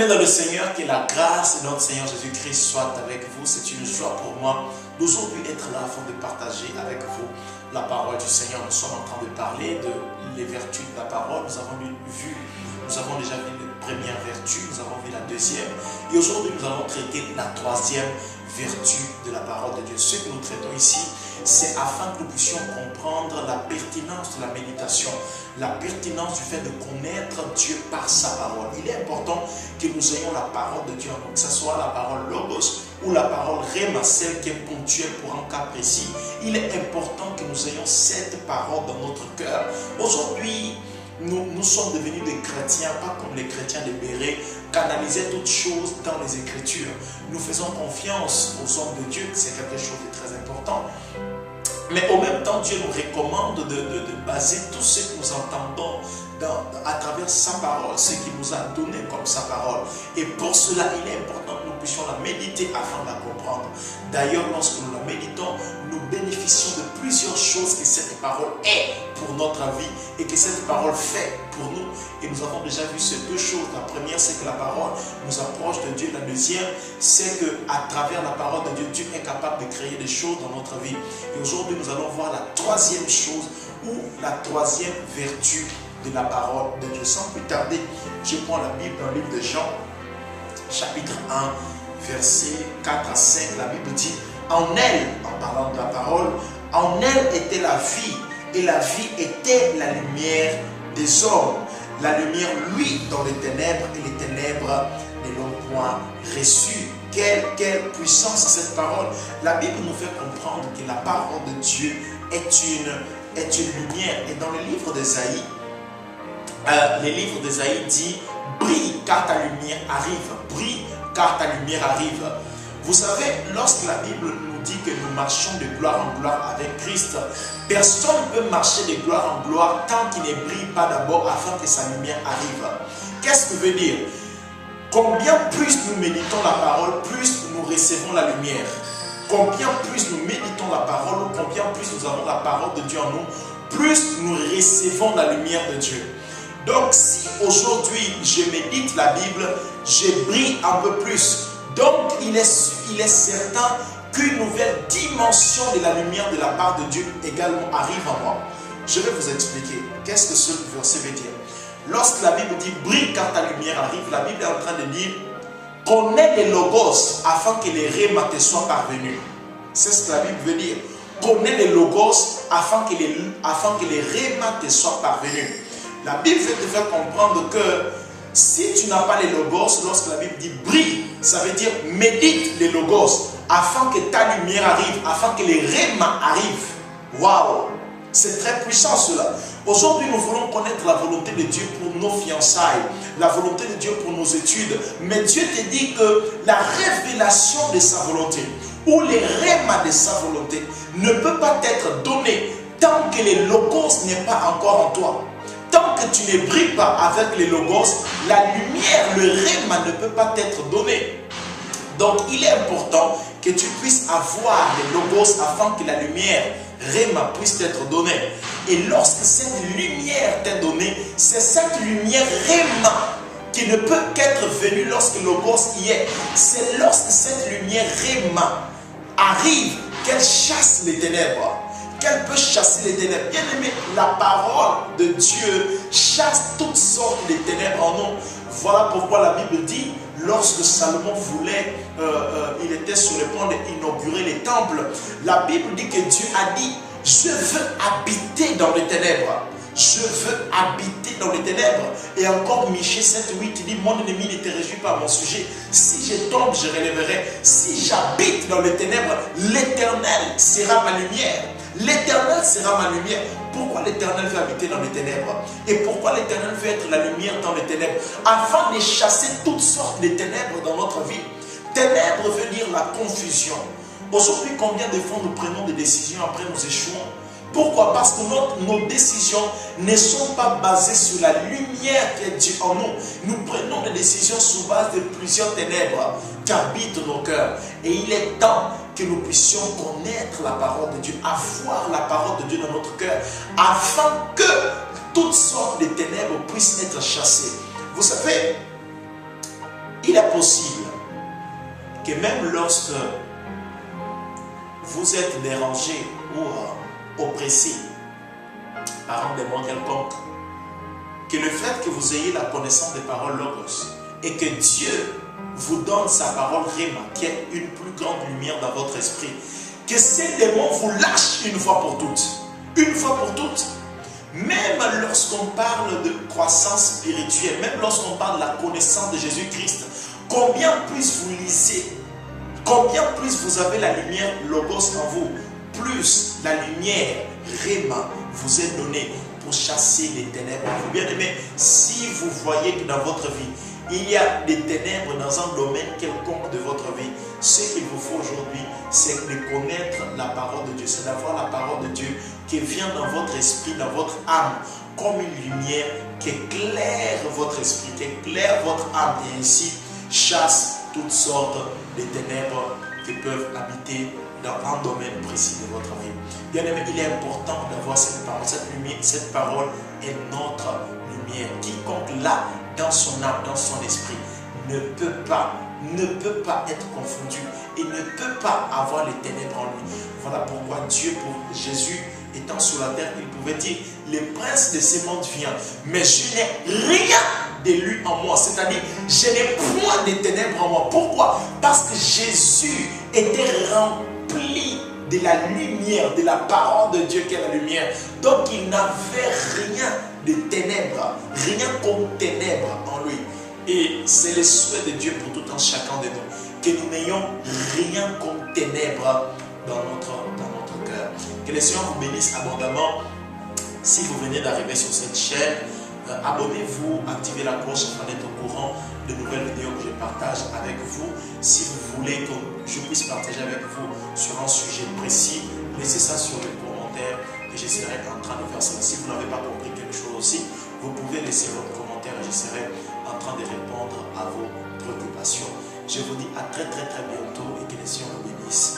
Bien-aimés dans le Seigneur, que la grâce de notre Seigneur Jésus-Christ soit avec vous. C'est une joie pour moi d'aujourd'hui être là afin de partager avec vous la parole du Seigneur. Nous sommes en train de parler de les vertus de la parole. Nous avons déjà vu les premières vertus, nous avons vu la deuxième. Et aujourd'hui, nous allons traiter la troisième vertu de la parole de Dieu. Ce que nous traitons ici, c'est afin que nous puissions comprendre la pertinence de la méditation, la pertinence du fait de connaître Dieu par sa parole. Il est important que nous ayons la parole de Dieu en nous, que ce soit la parole logos ou la parole rhéma, celle qui est ponctuelle pour un cas précis. Il est important que nous ayons cette parole dans notre cœur. Aujourd'hui, nous sommes devenus des chrétiens, pas comme les chrétiens de Béret, canaliser toutes choses dans les Écritures. Nous faisons confiance aux hommes de Dieu, c'est quelque chose de très important. Mais au même temps, Dieu nous recommande de baser tout ce que nous entendons à travers sa parole, ce qu'il nous a donné comme sa parole. Et pour cela, il est important que nous puissions la méditer afin de la comprendre. D'ailleurs, lorsque nous la méditons, nous bénéficions de plusieurs choses que cette parole est pour notre vie et que cette parole fait pour nous. Et nous avons déjà vu ces deux choses. La première, c'est que la parole nous approche de Dieu. La deuxième, c'est qu'à travers la parole de Dieu, Dieu est capable de créer des choses dans notre vie. Et aujourd'hui, nous allons voir la troisième chose ou la troisième vertu de la parole de Dieu. Sans plus tarder, je prends la Bible dans le livre de Jean, chapitre 1, versets 4 à 5. La Bible dit, en elle, en parlant de la parole, en elle était la vie, et la vie était la lumière des hommes. La lumière, lui, dans les ténèbres, et les ténèbres ne l'ont point reçue. Quelle puissance cette parole. La Bible nous fait comprendre que la parole de Dieu est une lumière. Et dans le livre d'Ésaïe, dit, brille car ta lumière arrive. Brille car ta lumière arrive. Vous savez, lorsque la Bible nous dit que nous marchons de gloire en gloire avec Christ, personne ne peut marcher de gloire en gloire tant qu'il ne brille pas d'abord afin que sa lumière arrive. Qu'est-ce que veut dire? Combien plus nous méditons la parole, plus nous recevons la lumière. Combien plus nous méditons la parole, ou combien plus nous avons la parole de Dieu en nous, plus nous recevons la lumière de Dieu. Donc si aujourd'hui je médite la Bible, je brille un peu plus. Donc il est certain qu'une nouvelle dimension de la lumière de la part de Dieu également arrive en moi. Je vais vous expliquer. Qu'est-ce que ce verset veut dire? Lorsque la Bible dit brille car ta lumière arrive, la Bible est en train de dire connais les logos afin que les rhémas te soient parvenus. C'est ce que la Bible veut dire. Connais les logos afin que les rhémas te soient parvenus. La Bible veut te faire comprendre que si tu n'as pas les logos, lorsque la Bible dit brille, ça veut dire médite les logos afin que ta lumière arrive, afin que les rhémas arrivent. Waouh! C'est très puissant cela. Aujourd'hui, nous voulons connaître la volonté de Dieu pour nos fiançailles, la volonté de Dieu pour nos études. Mais Dieu te dit que la révélation de sa volonté ou les rhémas de sa volonté ne peut pas être donnée tant que les logos n'est pas encore en toi. Tant que tu ne brilles pas avec les logos, la lumière, le rhéma ne peut pas être donné. Donc, il est important que tu puisses avoir les logos afin que la lumière rhéma puisse être donnée. Et lorsque cette lumière t'est donnée, c'est cette lumière rhéma qui ne peut qu'être venue lorsque le logos y est. C'est lorsque cette lumière rhéma arrive qu'elle chasse les ténèbres. Qu'elle peut chasser les ténèbres. Bien aimé, la parole de Dieu chasse toutes sortes de ténèbres en nous. Voilà pourquoi la Bible dit, lorsque Salomon voulait, il était sur le point d'inaugurer les temples, la Bible dit que Dieu a dit, je veux habiter dans les ténèbres. Je veux habiter dans les ténèbres. Et encore Michée 7:8 qui dit, mon ennemi ne te réjouit pas à mon sujet. Si je tombe, je relèverai. Si j'habite dans les ténèbres, l'Éternel sera ma lumière. L'Éternel sera ma lumière. Pourquoi l'Éternel veut habiter dans les ténèbres? Et pourquoi l'Éternel veut être la lumière dans les ténèbres? Afin de chasser toutes sortes de ténèbres dans notre vie. Ténèbres veut dire la confusion. Aujourd'hui, combien de fois nous prenons des décisions après nous échouons? Pourquoi? Parce que nos décisions ne sont pas basées sur la lumière qui est Dieu en nous. Nous prenons des décisions sur base de plusieurs ténèbres qui habitent nos cœurs. Et il est temps que nous puissions connaître la parole de Dieu, avoir la parole de Dieu dans notre cœur, afin que toutes sortes de ténèbres puissent être chassées. Vous savez, il est possible que même lorsque vous êtes dérangé ou oppressé par un démon quelconque, que le fait que vous ayez la connaissance des paroles Logos et que Dieu vous donne sa parole Rhéma, qui est une plus grande lumière dans votre esprit, que ces démons vous lâchent une fois pour toutes. Une fois pour toutes. Même lorsqu'on parle de croissance spirituelle, même lorsqu'on parle de la connaissance de Jésus-Christ, combien plus vous lisez, combien plus vous avez la lumière Logos en vous, plus la lumière Rhéma vous est donnée pour chasser les ténèbres. Bien aimé, si vous voyez que dans votre vie, il y a des ténèbres dans un domaine quelconque de votre vie, ce qu'il vous faut aujourd'hui, c'est de connaître la parole de Dieu, c'est d'avoir la parole de Dieu qui vient dans votre esprit, dans votre âme, comme une lumière qui éclaire votre esprit, qui éclaire votre âme et ainsi chasse toutes sortes de ténèbres qui peuvent habiter dans un domaine précis de votre vie. Bien aimé, il est important d'avoir cette parole. Cette lumière, cette parole est notre lumière. Quiconque l'a dans son âme, dans son esprit, ne peut pas être confondu et ne peut pas avoir les ténèbres en lui. Voilà pourquoi Dieu, pour Jésus, étant sur la terre, il pouvait dire, le prince de ce monde vient, mais je n'ai rien de lui en moi. C'est-à-dire, je n'ai point de ténèbres en moi. Pourquoi? Parce que Jésus était rempli de la lumière, de la parole de Dieu qui est la lumière. Donc, il n'avait rien de ténèbres, rien comme ténèbres en lui. Et c'est le souhait de Dieu pour tout un chacun de nous, que nous n'ayons rien comme ténèbres dans notre cœur. Que le Seigneur vous bénisse abondamment. Si vous venez d'arriver sur cette chaîne, abonnez-vous, activez la cloche afin d'être au courant de nouvelles vidéos que je partage avec vous. Si vous voulez que je puisse partager avec vous sur un sujet précis, laissez ça sur les commentaires et je serai en train de faire ça. Si vous n'avez pas compris quelque chose aussi, vous pouvez laisser votre commentaire et je serai en train de répondre à vos préoccupations. Je vous dis à très bientôt et que le Seigneur vous bénisse.